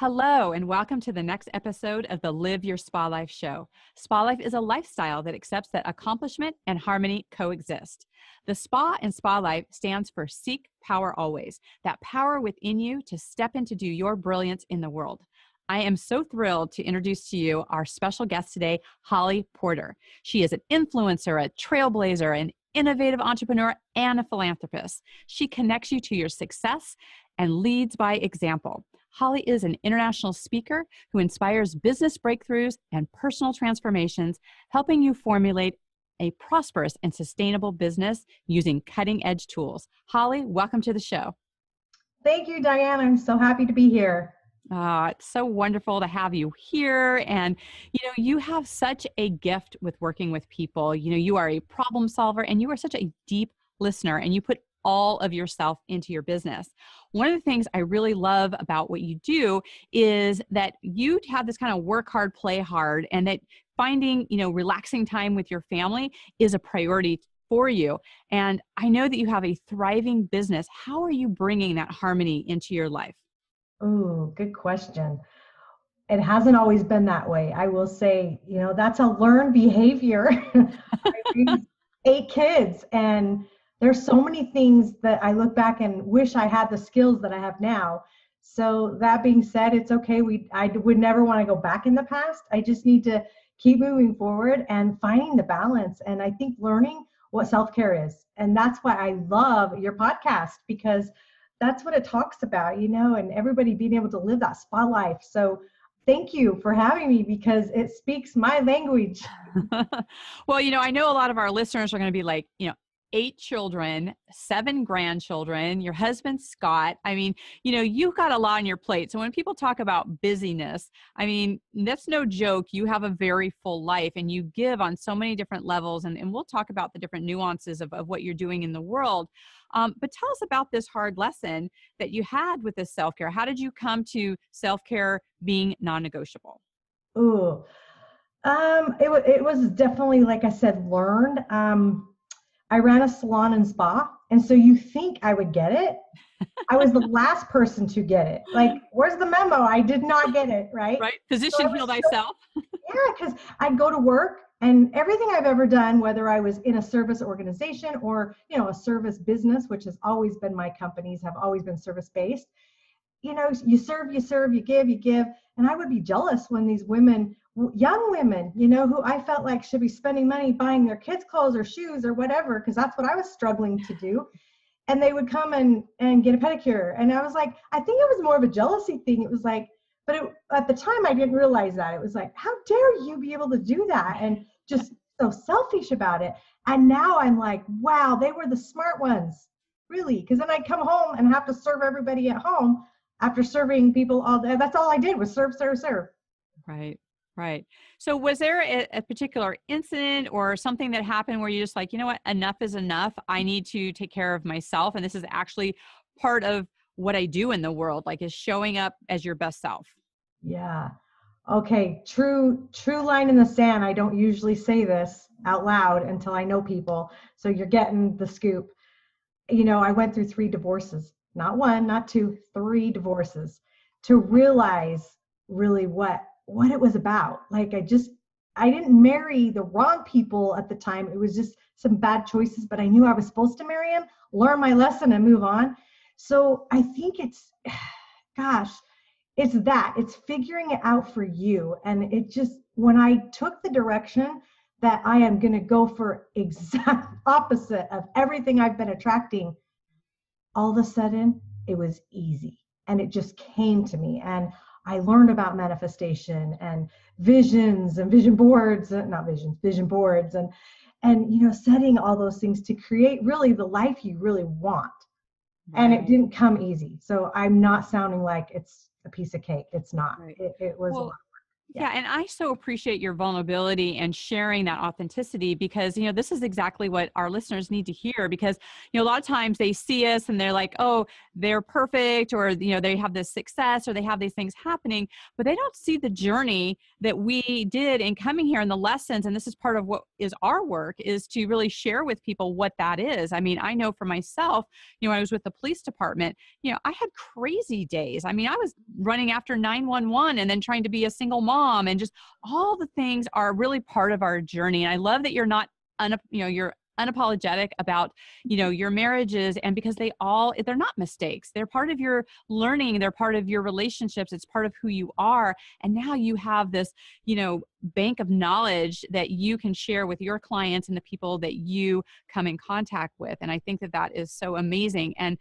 Hello, and welcome to the next episode of the Live Your Spa Life show. Spa life is a lifestyle that accepts that accomplishment and harmony coexist. The spa in spa life stands for Seek Power Always, that power within you to step in to do your brilliance in the world. I am so thrilled to introduce to you our special guest today, Holly Porter. She is an influencer, a trailblazer, an innovative entrepreneur, and a philanthropist. She connects you to your success and leads by example. Holly is an international speaker who inspires business breakthroughs and personal transformations, helping you formulate a prosperous and sustainable business using cutting-edge tools. Holly, welcome to the show. Thank you, Diane. I'm so happy to be here. It's so wonderful to have you here. And, you have such a gift with working with people. You are a problem solver and you are such a deep listener and you put all of yourself into your business. One of the things I really love about what you do is that you have this kind of work hard, play hard, and that finding, relaxing time with your family is a priority for you. And I know that you have a thriving business. How are you bringing that harmony into your life? Oh, good question. It hasn't always been that way. I will say, that's a learned behavior. I raised 8 kids and there's so many things that I look back and wish I had the skills that I have now. So that being said, it's okay. I would never want to go back in the past. I just need to keep moving forward and finding the balance. And I think learning what self-care is. And that's why I love your podcast, because that's what it talks about, and everybody being able to live that spa life. So thank you for having me because it speaks my language. Well, I know a lot of our listeners are going to be like, 8 children, 7 grandchildren, your husband, Scott. I mean, you've got a lot on your plate. So when people talk about busyness, I mean, that's no joke. You have a very full life and you give on so many different levels. And we'll talk about the different nuances of what you're doing in the world. But tell us about this hard lesson that you had with this self-care. How did you come to self-care being non-negotiable? Ooh, it was definitely, like I said, learned. I ran a salon and spa. And so you think I would get it. I was the last person to get it. Like, where's the memo? I did not get it, right? Right. Physician, heal thyself. Yeah, because I'd go to work and everything I've ever done, whether I was in a service organization or, a service business, which has always been my companies have always been service-based. You serve, you give. And I would be jealous when these women, young women, who I felt like should be spending money buying their kids' clothes or shoes or whatever, because that's what I was struggling to do. And they would come and get a pedicure. And I was like, I think it was more of a jealousy thing. It was like, at the time I didn't realize that. It was like, how dare you be able to do that? And just so selfish about it. And now I'm like, wow, they were the smart ones, really. Because then I'd come home and have to serve everybody at home after serving people all day. That's all I did was serve. Right. So was there a particular incident or something that happened where you're just like, you know what, enough is enough. I need to take care of myself. And this is actually part of what I do in the world, like is showing up as your best self. Yeah. Okay. True line in the sand. I don't usually say this out loud until I know people. So you're getting the scoop. I went through 3 divorces, not 1, not 2, 3 divorces to realize really what it was about. Like I didn't marry the wrong people at the time. It was just some bad choices, but I knew I was supposed to marry him, learn my lesson and move on. So I think it's figuring it out for you. And it just, when I took the direction that I am going to go for exact opposite of everything I've been attracting, all of a sudden it was easy and it just came to me. And I learned about manifestation and visions and vision boards, and setting all those things to create really the life you really want. Right. And it didn't come easy. So I'm not sounding like it's a piece of cake. It's not. Right. It was a lot. Yeah, and I so appreciate your vulnerability and sharing that authenticity because, this is exactly what our listeners need to hear because, a lot of times they see us and they're like, oh, they're perfect or, they have this success or they have these things happening, but they don't see the journey that we did in coming here and the lessons. And this is part of what is our work is to really share with people what that is. I mean, I know for myself, when I was with the police department, I had crazy days. I mean, I was running after 911 and then trying to be a single mom and just all the things are really part of our journey. And I love that you're not, you're unapologetic about, your marriages and because they're not mistakes. They're part of your learning. They're part of your relationships. It's part of who you are. And now you have this, bank of knowledge that you can share with your clients and the people that you come in contact with. And I think that that is so amazing. And,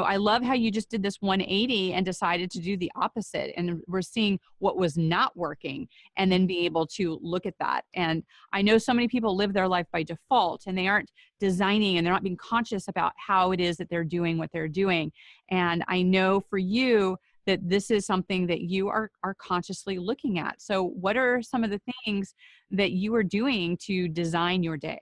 I love how you just did this 180 and decided to do the opposite. And we're seeing what was not working and then being able to look at that. And I know so many people live their life by default and they aren't designing and they're not being conscious about how it is that they're doing what they're doing. And I know for you, that this is something that you are consciously looking at. So what are some of the things that you are doing to design your day?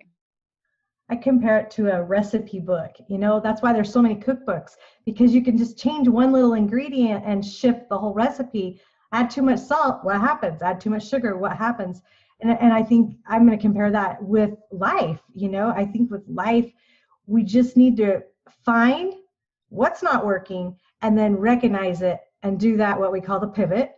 I compare it to a recipe book. That's why there's so many cookbooks, because you can just change one little ingredient and shift the whole recipe. Add too much salt, what happens? Add too much sugar, what happens? And I think I'm going to compare that with life. I think with life, we just need to find what's not working and then recognize it and do that, what we call the pivot,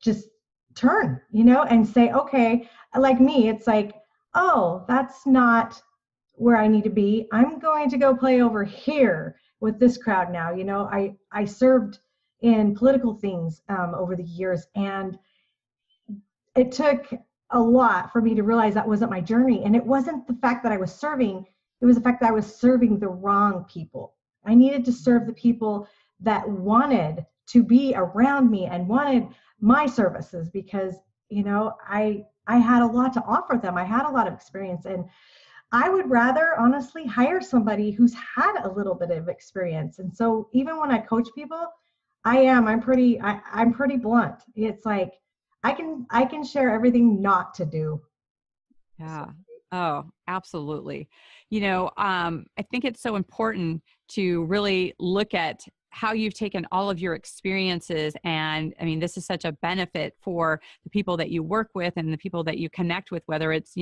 just turn, and say, okay, like me, it's like, oh, that's not where I need to be. I'm going to go play over here with this crowd now. I served in political things over the years, and it took a lot for me to realize that wasn't my journey. And it wasn't the fact that I was serving, it was the fact that I was serving the wrong people. I needed to serve the people that wanted to be around me and wanted my services because, I had a lot to offer them. I had a lot of experience, and I would rather honestly hire somebody who's had a little bit of experience. And so even when I coach people, I'm pretty blunt. It's like, I can share everything not to do. Yeah. Oh, absolutely. I think it's so important to really look at how you've taken all of your experiences. And I mean, this is such a benefit for the people that you work with and the people that you connect with, whether it's,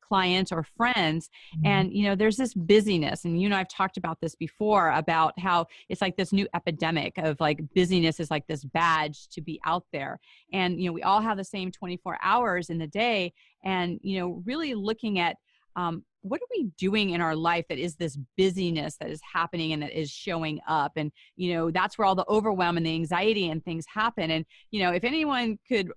clients or friends. And, there's this busyness. And, I've talked about this before about how it's like this new epidemic of like busyness is like this badge to be out there. And, we all have the same 24 hours in the day. And, really looking at what are we doing in our life that is this busyness that is happening and that is showing up? And, that's where all the overwhelm and the anxiety and things happen. And, if anyone could,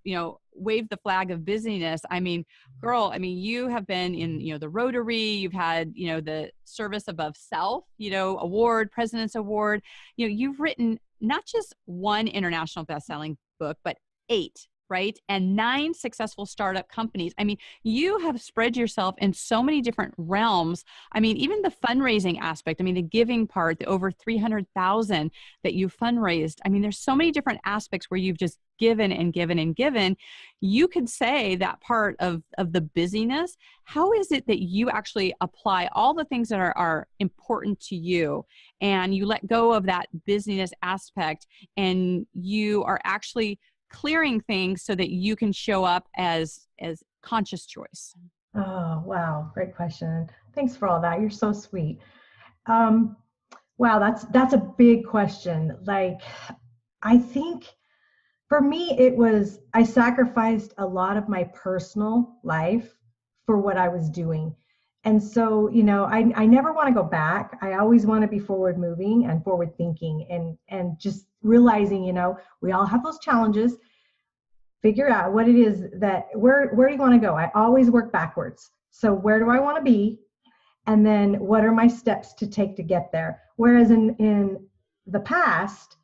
wave the flag of busyness, I mean, girl, you have been in, the Rotary, you've had, the Service Above Self, award, President's Award, you've written not just one international best-selling book, but 8. Right? And 9 successful startup companies. I mean, you have spread yourself in so many different realms. I mean, even the fundraising aspect, the giving part, the over 300,000 that you fundraised. I mean, there's so many different aspects where you've just given and given and given. You could say that part of the busyness. How is it that you actually apply all the things that are important to you and you let go of that busyness aspect and you are actually clearing things so that you can show up as conscious choice? Oh, wow. Great question. Thanks for all that. You're so sweet. Wow. That's a big question. Like, I think for me, I sacrificed a lot of my personal life for what I was doing. And so, I never want to go back. I always want to be forward moving and forward thinking and just realizing, we all have those challenges. Figure out what it is that, where do you want to go? I always work backwards. So where do I want to be? And then what are my steps to take to get there? Whereas in the past,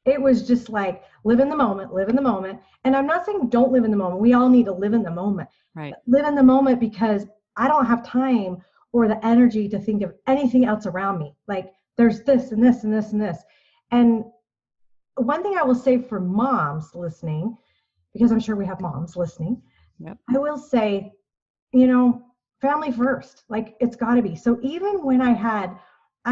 it was just like, live in the moment, live in the moment. And I'm not saying don't live in the moment. We all need to live in the moment. Right. Live in the moment because I don't have time or the energy to think of anything else around me. Like there's this and this and this and this. And one thing I will say for moms listening because I'm sure we have moms listening, Yep. I will say, family first, like it's got to be. So even when I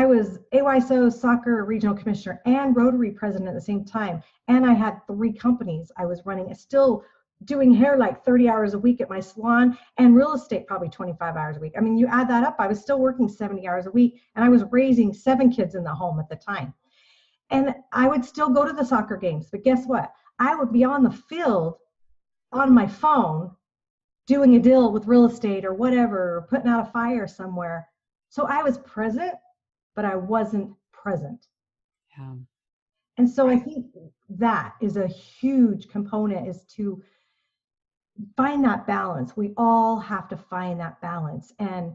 was AYSO soccer regional commissioner and Rotary president at the same time, and I had 3 companies I was running, still doing hair like 30 hours a week at my salon, and real estate probably 25 hours a week. I mean, you add that up, I was still working 70 hours a week, and I was raising 7 kids in the home at the time. And I would still go to the soccer games, but guess what? I would be on the field on my phone doing a deal with real estate or whatever, or putting out a fire somewhere. So I was present, but I wasn't present. Yeah. And so I think that is a huge component, is to find that balance. We all have to find that balance. And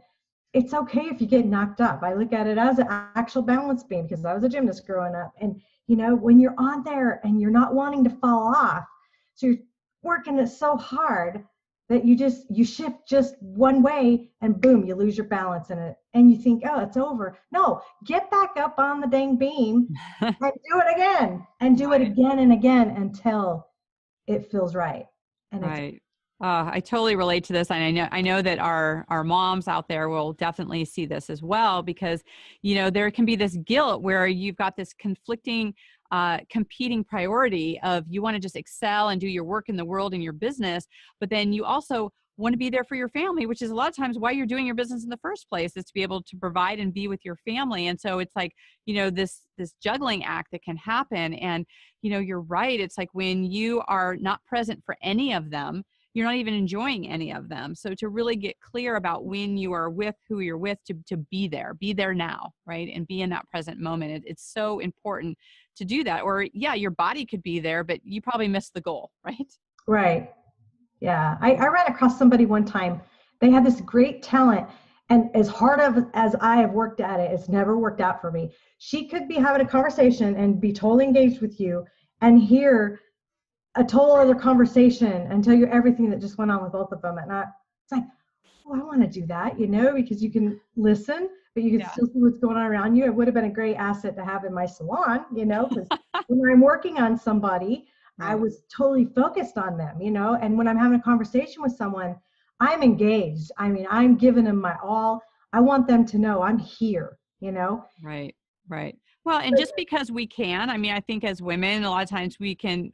it's okay if you get knocked up. I look at it as an actual balance beam, because I was a gymnast growing up. And, when you're on there and you're not wanting to fall off, so you're working it so hard that you shift just one way and boom, you lose your balance in it. And you think, oh, it's over. No, get back up on the dang beam and do it again, and do it again and again until it feels right. And Right. I totally relate to this. And I know that our moms out there will definitely see this as well, because, there can be this guilt where you've got this conflicting, competing priority of you want to just excel and do your work in the world and your business, but then you also want to be there for your family, which is a lot of times why you're doing your business in the first place, is to be able to provide and be with your family. And so it's like, this juggling act that can happen. And, you're right. It's like when you are not present for any of them, you're not even enjoying any of them. So to really get clear about when you are with who you're with, to be there now, right? And be in that present moment. It's so important to do that. Or yeah, your body could be there, but you probably missed the goal, right? right. Yeah. I ran across somebody one time. They had this great talent. And as hard as I have worked at it, it's never worked out for me. She could be having a conversation and be totally engaged with you and hear a total other conversation and tell you everything that just went on with both of them. And it's like, oh, I want to do that, because you can listen, but you can still see what's going on around you. It would have been a great asset to have in my salon, because when I'm working on somebody, I was totally focused on them, and when I'm having a conversation with someone, I'm engaged. I mean, I'm giving them my all. I want them to know I'm here, Right. Right. Well, and just because we can, I mean, I think as women, a lot of times we can,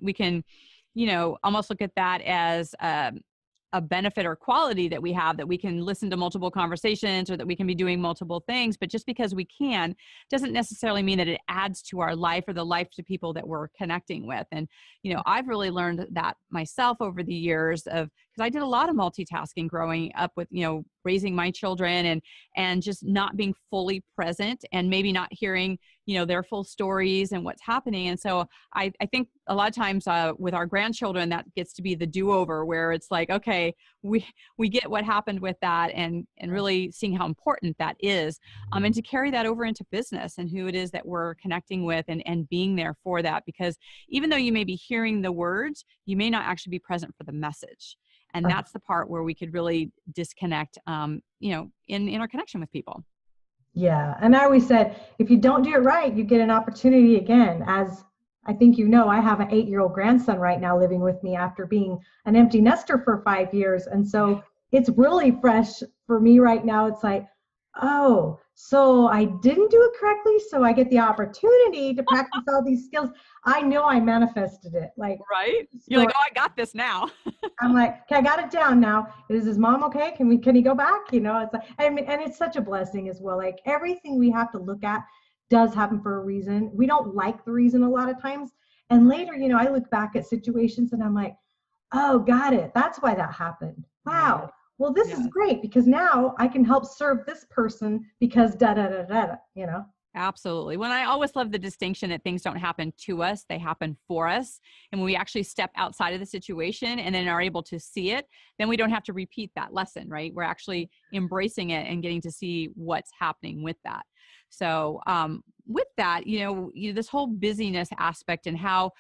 almost look at that as a benefit or quality that we have, that we can listen to multiple conversations or that we can be doing multiple things. But just because we can doesn't necessarily mean that it adds to our life or the life to people that we're connecting with. And, I've really learned that myself over the years because I did a lot of multitasking growing up with, raising my children and just not being fully present and maybe not hearing, their full stories and what's happening. And so I think a lot of times with our grandchildren, that gets to be the do-over, where it's like, okay, we get what happened with that, and really seeing how important that is, and to carry that over into business and who it is that we're connecting with, and being there for that. Because even though you may be hearing the words, you may not actually be present for the message. And that's the part where we could really disconnect, in our connection with people. Yeah. And I always said, if you don't do it right, you get an opportunity again. As I think I have an 8-year-old grandson right now living with me after being an empty nester for 5 years. And so it's really fresh for me right now. It's like, oh, so I didn't do it correctly. So I get the opportunity to practice all these skills. I know I manifested it. Like, right? You're like, oh, I got this now. I'm like, okay, I got it down now. Is his mom okay? Can he go back? It's like, I mean, and it's such a blessing as well. Like, everything we have to look at does happen for a reason. We don't like the reason a lot of times. And later, I look back at situations and I'm like, oh, got it. That's why that happened. Wow. Well, this is great, because now I can help serve this person because da da da da da, Absolutely. When I always love the distinction that things don't happen to us, they happen for us. And when we actually step outside of the situation and then are able to see it, then we don't have to repeat that lesson, right? We're actually embracing it and getting to see what's happening with that. So with that, this whole busyness aspect and how,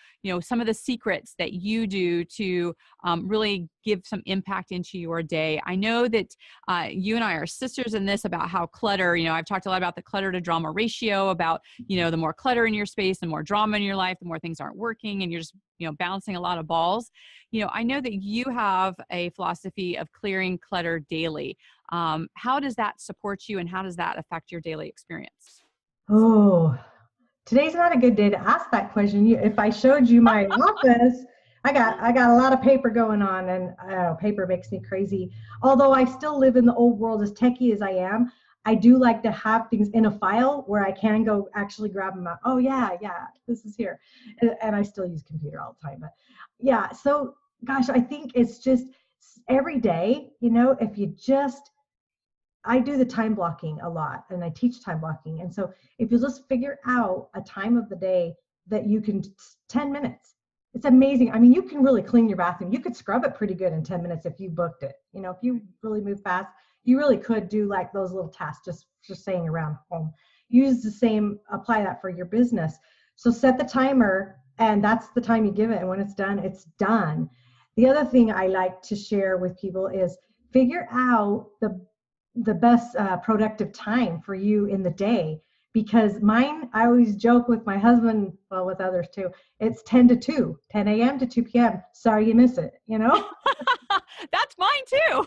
some of the secrets that you do to really give some impact into your day. I know that you and I are sisters in this about how clutter, I've talked a lot about the clutter to drama ratio, about, the more clutter in your space, the more drama in your life, the more things aren't working and you're just, bouncing a lot of balls. I know that you have a philosophy of clearing clutter daily. How does that support you and how does that affect your daily experience? Oh, today's not a good day to ask that question. If I showed you my office, I got a lot of paper going on, and paper makes me crazy. Although I still live in the old world, as techie as I am, I do like to have things in a file where I can go actually grab them out. Oh yeah, this is here, and I still use computer all the time. But yeah, so gosh, I think it's just every day. If you just I do the time blocking a lot and I teach time blocking. And so if you just figure out a time of the day that you can, 10 minutes, it's amazing. I mean, you can really clean your bathroom. You could scrub it pretty good in 10 minutes if you booked it. If you really move fast, you really could do like those little tasks, just saying around home. Use the same, apply that for your business. So set the timer and that's the time you give it. And when it's done, it's done. The other thing I like to share with people is figure out the best productive time for you in the day, because mine, I always joke with my husband, well, with others too, it's 10 to 2, 10 a.m. to 2 p.m. Sorry you miss it, That's mine too.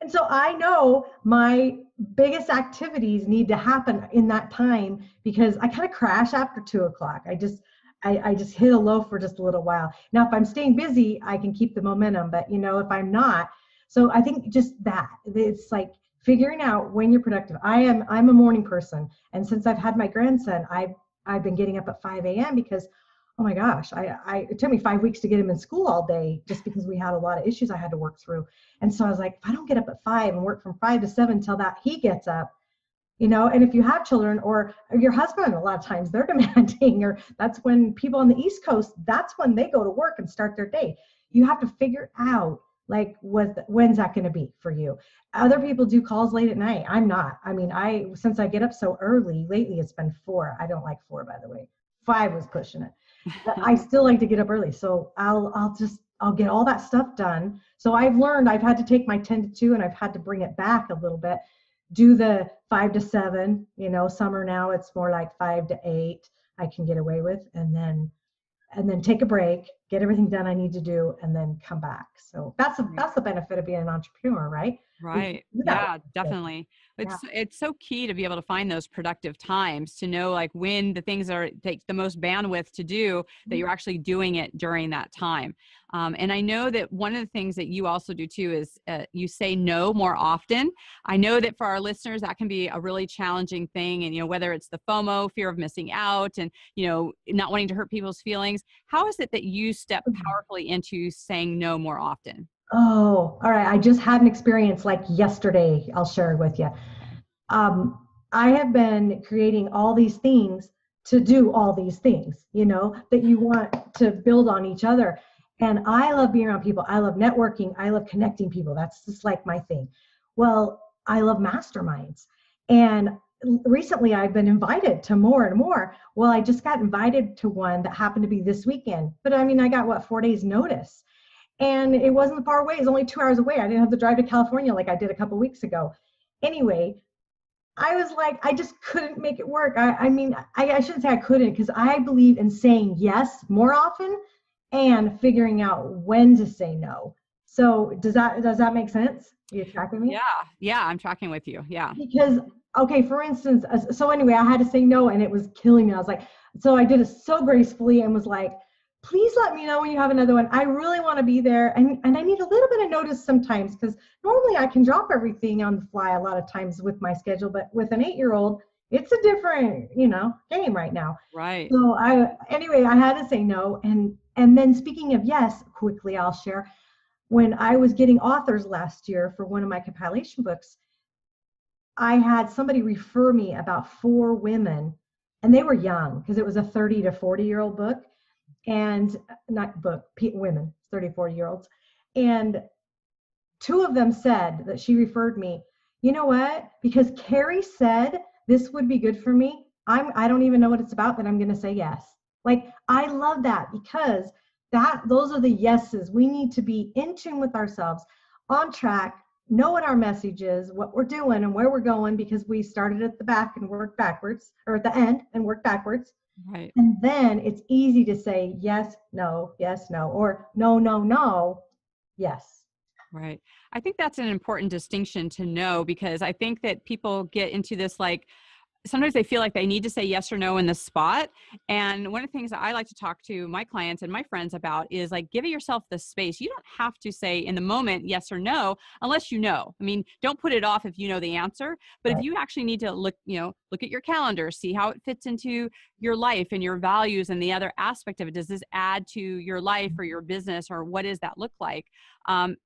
And so I know my biggest activities need to happen in that time because I kind of crash after 2 o'clock. I just hit a low for just a little while. Now, if I'm staying busy, I can keep the momentum, but if I'm not, so I think just that, it's like figuring out when you're productive. I'm a morning person. And since I've had my grandson, I've been getting up at 5 a.m. because, oh my gosh, it took me 5 weeks to get him in school all day just because we had a lot of issues I had to work through. And so I was like, if I don't get up at 5 and work from 5 to 7 till that he gets up, and if you have children or your husband, a lot of times they're demanding, or that's when people on the East Coast, that's when they go to work and start their day. You have to figure out like when's that going to be for you. Other people do calls late at night. I'm not. I mean, since I get up so early, lately it's been 4. I don't like 4, by the way. 5 was pushing it. But I still like to get up early. So I'll get all that stuff done. So I've learned I've had to take my 10 to 2 and I've had to bring it back a little bit. Do the 5 to 7, summer now it's more like 5 to 8 I can get away with, and then take a break, get everything done I need to do, and then come back. So that's the benefit of being an entrepreneur, right? Right. Yeah, definitely. It's so key to be able to find those productive times, to know like when the things take the most bandwidth to do, that you're actually doing it during that time. And I know that one of the things that you also do too is you say no more often. I know that for our listeners, that can be a really challenging thing. And, whether it's the FOMO, fear of missing out, and, not wanting to hurt people's feelings, how is it that you step powerfully into saying no more often? Oh, all right. I just had an experience like yesterday. I'll share it with you. I have been creating all these things to do all these things, that you want to build on each other. And I love being around people. I love networking. I love connecting people. That's just like my thing. Well, I love masterminds. And recently I've been invited to more and more. Well, I just got invited to one that happened to be this weekend. But I mean, I got 4 days notice. And it wasn't far away. It was only 2 hours away. I didn't have to drive to California like I did a couple weeks ago. Anyway, I was like, I just couldn't make it work. I mean, I shouldn't say I couldn't, because I believe in saying yes more often and figuring out when to say no. So does that make sense? Are you tracking me? Yeah, I'm tracking with you. Yeah. Because, okay, for instance, so anyway, I had to say no and it was killing me. I was like, so I did it so gracefully and was like, please let me know when you have another one. I really want to be there. And I need a little bit of notice sometimes, because normally I can drop everything on the fly a lot of times with my schedule. But with an 8-year-old, it's a different, game right now. Right. So I had to say no. And then speaking of yes, quickly I'll share. When I was getting authors last year for one of my compilation books, I had somebody refer me about 4 women, and they were young because it was a 30 to 40-year-old book. And not book, women, 30, 40-year-olds. And 2 of them said that she referred me, you know what? Because Carrie said this would be good for me, I don't even know what it's about, but I'm going to say yes. Like, I love that, because those are the yeses. We need to be in tune with ourselves, on track, know what our message is, what we're doing and where we're going, because we started at the back and worked backwards, or at the end and worked backwards. Right. And then it's easy to say yes, no, or no, no, no, yes. Right. I think that's an important distinction to know, because I think that people get into this, like, sometimes they feel like they need to say yes or no in the spot. And one of the things that I like to talk to my clients and my friends about is, like, giving yourself the space. You don't have to say in the moment yes or no unless you know. I mean, don't put it off if you know the answer. But if Right. you actually need to look at your calendar, see how it fits into your life and your values and the other aspect of it. Does this add to your life or your business, or what does that look like? Um,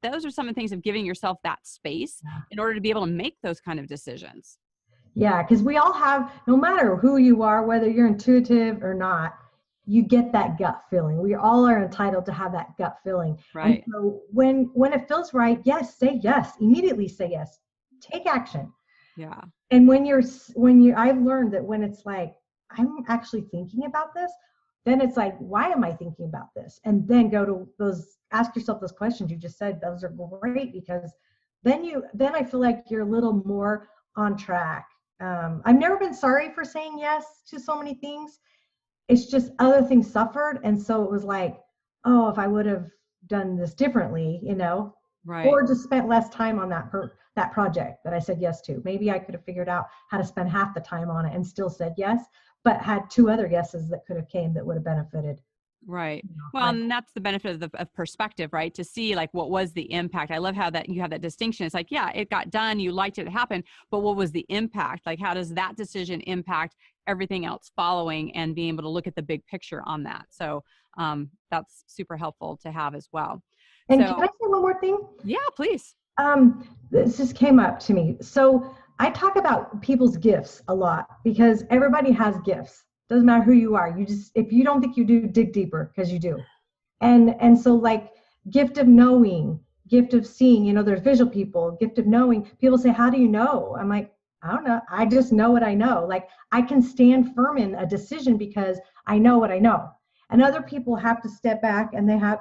those are some of the things of giving yourself that space in order to be able to make those kind of decisions. Yeah, because we all have, no matter who you are, whether you're intuitive or not, you get that gut feeling. We all are entitled to have that gut feeling. And Right. so when it feels right, yes, say yes. Immediately say yes. Take action. Yeah. And I've learned that when it's like, I'm actually thinking about this, then it's like, why am I thinking about this? And then ask yourself those questions you just said. Those are great, because then I feel like you're a little more on track. I've never been sorry for saying yes to so many things. It's just other things suffered. And so it was like, oh, if I would have done this differently, Right. or just spent less time on that project that I said yes to. Maybe I could have figured out how to spend half the time on it and still said yes, but had two other yeses that could have came that would have benefited. Right. Well, My and that's the benefit of perspective, right? To see, like, what was the impact. I love how that you have that distinction. It's like, yeah, it got done, you liked it happen, but what was the impact? Like, how does that decision impact everything else following, and being able to look at the big picture on that? So that's super helpful to have as well. And can I So say one more thing? yeah, please. This just came up to me. So I talk about people's gifts a lot, because everybody has gifts. Doesn't matter who you are. If you don't think you do, dig deeper, because you do. And so, like, gift of knowing, gift of seeing, there's visual people, gift of knowing. People say, how do you know? I'm like, I don't know. I just know what I know. Like, I can stand firm in a decision because I know what I know. And other people have to step back, and they have,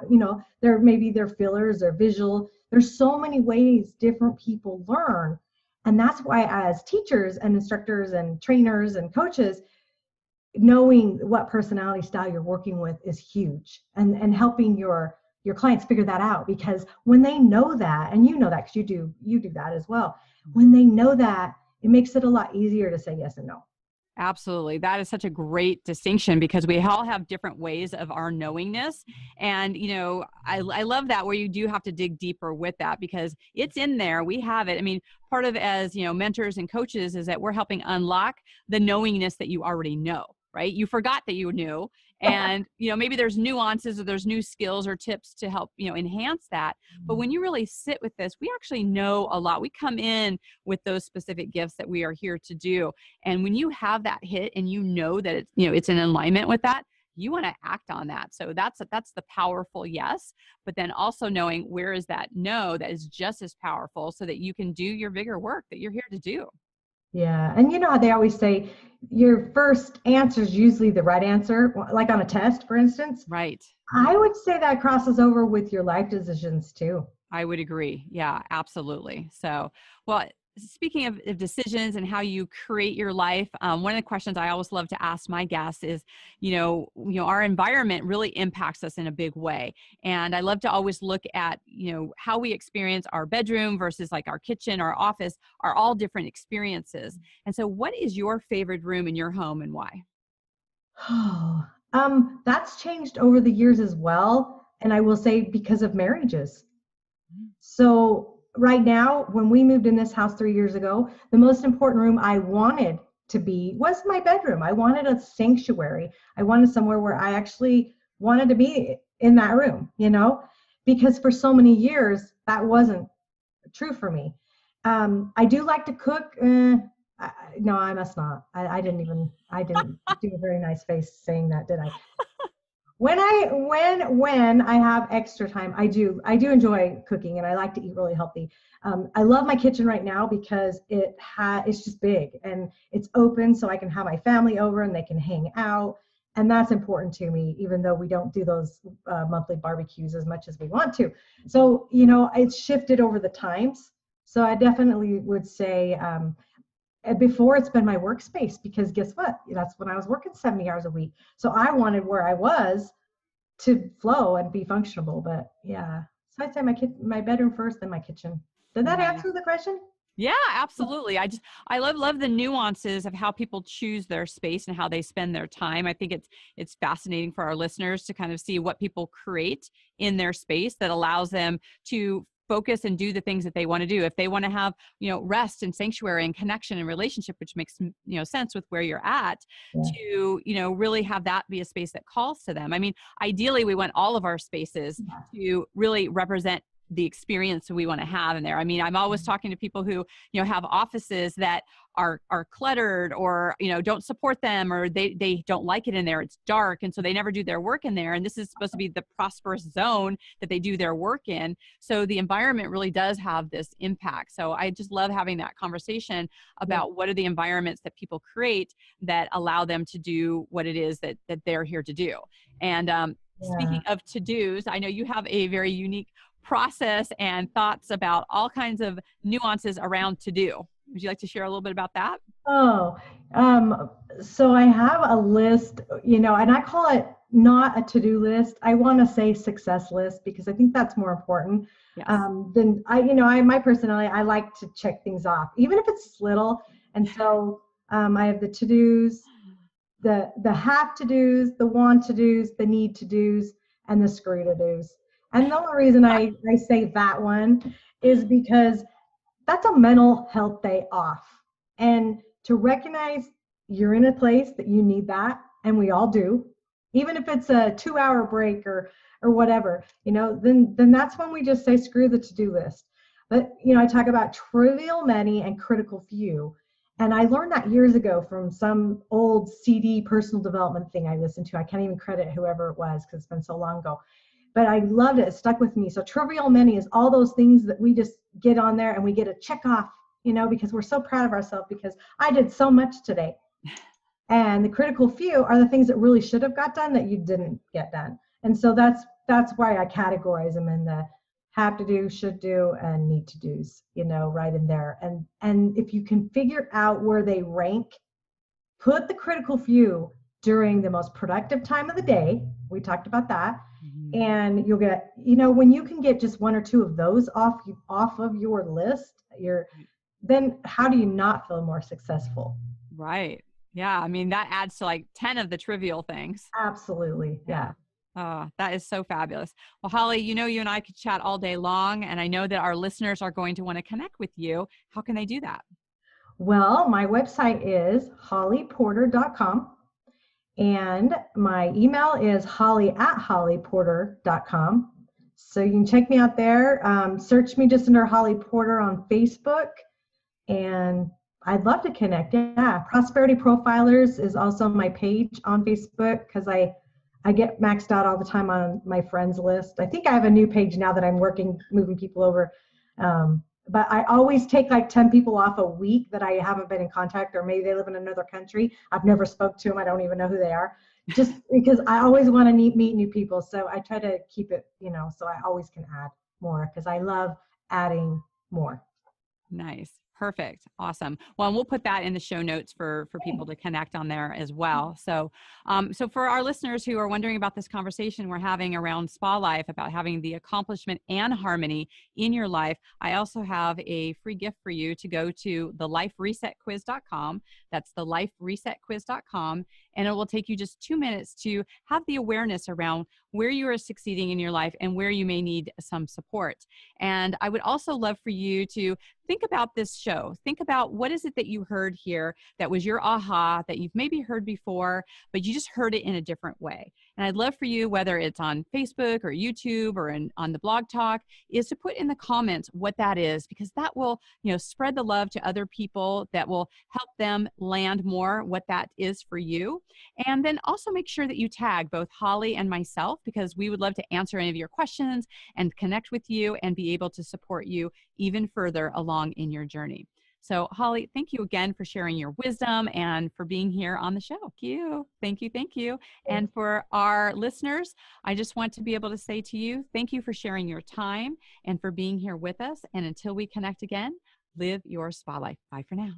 maybe they're fillers or visual. There's so many ways different people learn. And that's why, as teachers and instructors and trainers and coaches, knowing what personality style you're working with is huge, and helping your clients figure that out. Because when they know that, and you know that because you do that as well, when they know that, it makes it a lot easier to say yes and no. Absolutely. That is such a great distinction, because we all have different ways of our knowingness. And, I love that, where you do have to dig deeper with that, because it's in there. We have it. I mean, part of, as, mentors and coaches, is that we're helping unlock the knowingness that you already know, right? You forgot that you knew. And, maybe there's nuances, or there's new skills or tips to help, enhance that. But when you really sit with this, we actually know a lot. We come in with those specific gifts that we are here to do. And when you have that hit, and you know that it's, it's in alignment with that, you want to act on that. So that's the powerful yes, but then also knowing where is that no that is just as powerful, so that you can do your bigger work that you're here to do. Yeah. And you know how they always say your first answer is usually the right answer, like on a test, for instance. Right. I would say that crosses over with your life decisions too. I would agree. Yeah, absolutely. So, well, speaking of decisions and how you create your life, one of the questions I always love to ask my guests is, our environment really impacts us in a big way. And I love to always look at, how we experience our bedroom versus, like, our kitchen, our office, are all different experiences. And so what is your favorite room in your home, and why? Oh, that's changed over the years as well. And I will say, because of marriages. So right now, when we moved in this house 3 years ago, the most important room I wanted to be was my bedroom. I wanted a sanctuary. I wanted somewhere where I actually wanted to be in that room, because for so many years, that wasn't true for me. I do like to cook. No, I must not. I didn't do a very nice face saying that, did I? When I have extra time, I do enjoy cooking, and I like to eat really healthy. I love my kitchen right now because it's just big and it's open, so I can have my family over and they can hang out, and that's important to me. Even though we don't do those monthly barbecues as much as we want to, so it's shifted over the times. So I definitely would say. Before it's been my workspace, because guess what? That's when I was working 70 hours a week. So I wanted where I was to flow and be functional. But yeah, so I'd say my bedroom first, then my kitchen. Did that Nice. answer the question? Yeah, absolutely. I love the nuances of how people choose their space and how they spend their time. I think it's fascinating for our listeners to kind of see what people create in their space that allows them to focus and do the things that they want to do. If they want to have, rest and sanctuary and connection and relationship, which makes, sense with where you're at, Yeah. to, really have that be a space that calls to them. I mean, ideally we want all of our spaces to really represent the experience we want to have in there. I mean, I'm always talking to people who, have offices that are cluttered, or, don't support them, or they don't like it in there. It's dark. And so they never do their work in there. And this is supposed to be the prosperous zone that they do their work in. So the environment really does have this impact. So I just love having that conversation about what are the environments that people create that allow them to do what it is that they're here to do. And speaking of to-dos, I know you have a very unique process and thoughts about all kinds of nuances around to do. Would you like to share a little bit about that? Oh, so I have a list, and I call it not a to-do list. I want to say success list because I think that's more important. Yes. Then my personality, I like to check things off, even if it's little. And so I have the to-dos, the have to-dos, the want to-dos, the need to-dos, and the screw to-dos. And the only reason I say that one is because that's a mental health day off. And to recognize you're in a place that you need that, and we all do, even if it's a 2-hour break or whatever, then that's when we just say screw the to-do list. But I talk about trivial many and critical few. And I learned that years ago from some old CD personal development thing I listened to. I can't even credit whoever it was because it's been so long ago. But I loved it. It stuck with me. So trivial many is all those things that we just get on there and we get a check off, because we're so proud of ourselves because I did so much today. And the critical few are the things that really should have got done that you didn't get done. And so that's why I categorize them in the have to do, should do, and need to do's, right in there. And if you can figure out where they rank, put the critical few during the most productive time of the day. We talked about that. Mm-hmm. And you'll get, when you can get just one or two of those off of your list, then how do you not feel more successful? Right. Yeah. I mean, that adds to like 10 of the trivial things. Absolutely. Yeah. Oh, that is so fabulous. Well, Holly, you and I could chat all day long, and I know that our listeners are going to want to connect with you. How can they do that? Well, my website is hollyporter.com. And my email is holly@hollyporter.com. So you can check me out there. Search me just under Holly Porter on Facebook. And I'd love to connect. Yeah. Prosperity Profilers is also my page on Facebook because I get maxed out all the time on my friends list. I think I have a new page now that I'm moving people over. But I always take like 10 people off a week that I haven't been in contact, or maybe they live in another country. I've never spoke to them. I don't even know who they are, just because I always want to meet new people. So I try to keep it, so I always can add more because I love adding more. Nice. Perfect. Awesome. Well, and we'll put that in the show notes for people to connect on there as well. So, so for our listeners who are wondering about this conversation we're having around spa life, about having the accomplishment and harmony in your life, I also have a free gift for you to go to theliferesetquiz.com. That's theliferesetquiz.com. And it will take you just 2 minutes to have the awareness around where you are succeeding in your life and where you may need some support. And I would also love for you to think about this show. Think about what is it that you heard here that was your aha, that you've maybe heard before, but you just heard it in a different way. And I'd love for you, whether it's on Facebook or YouTube or on the blog talk, is to put in the comments what that is, because that will, spread the love to other people. That will help them land more what that is for you. And then also make sure that you tag both Holly and myself, because we would love to answer any of your questions and connect with you and be able to support you even further along in your journey. So Holly, thank you again for sharing your wisdom and for being here on the show. Thank you. Thank you. Thank you. And for our listeners, I just want to be able to say to you, thank you for sharing your time and for being here with us. And until we connect again, live your spa life. Bye for now.